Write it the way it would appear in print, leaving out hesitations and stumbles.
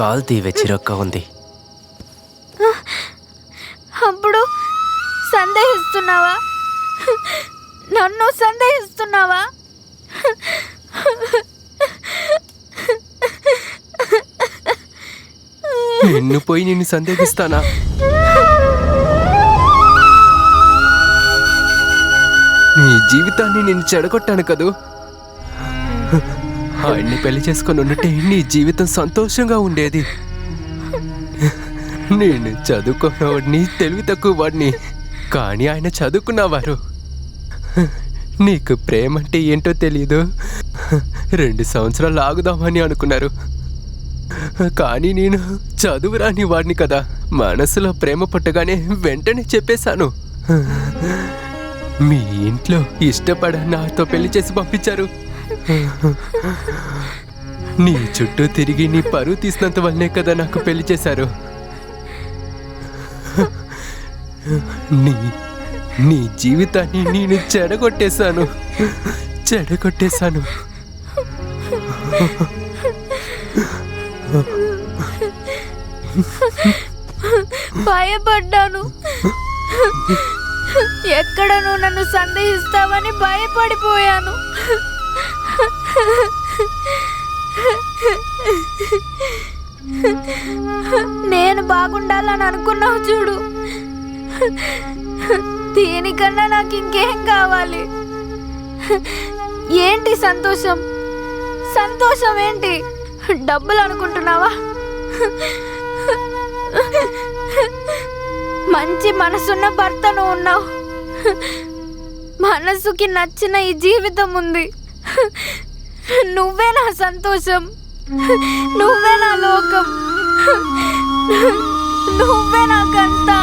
కాలు తీవే చిరొక్క ఉంది. అప్పుడు సందేహిస్తున్నావా? నన్ను సందేహిస్తున్నావా? నిన్ను పోయి నిన్ను సందేహిస్తానా? నీ జీవితాన్ని నేను చెడగొట్టాను కదూ. ఆయన్ని పెళ్లి చేసుకొని ఉంటే నీ జీవితం సంతోషంగా ఉండేది. నేను చదువుకున్నవాడిని, తెలివి తక్కువ వాడిని, కానీ ఆయన చదువుకున్నవారు. నీకు ప్రేమ అంటే ఏంటో తెలీదు. 2 సంవత్సరాలు ఆగుదామని అనుకున్నారు, కానీ నేను చదువురాని వాడిని కదా. మనసులో ప్రేమ పుట్టగానే వెంటనే చెప్పేశాను. మీ ఇంట్లో ఇష్టపడ నాతో పెళ్లి చేసి పంపించారు. నీ చుట్టూ తిరిగి నీ పరువు తీసినంత వల్లనే కదా నాకు పెళ్లి చేశారు. నీ జీవితాన్ని నేను చెడగొట్టేశాను. భయపడ్డాను. ఎక్కడ నువ్వు నన్ను సందేహిస్తావని భయపడిపోయాను. నేను బాగుండాలని అనుకున్నావు చూడు. దీనికన్నా నాకు ఇంకేం కావాలి? ఏంటి సంతోషం? సంతోషం ఏంటి? డబ్బులు అనుకుంటున్నావా? మంచి మనసున్న భర్తను ఉన్నావు. మనసుకి నచ్చిన ఈ జీవితం ఉంది. నువ్వే నా సంతోషం, నువ్వే నా లోకం, నువ్వే నాకంతా.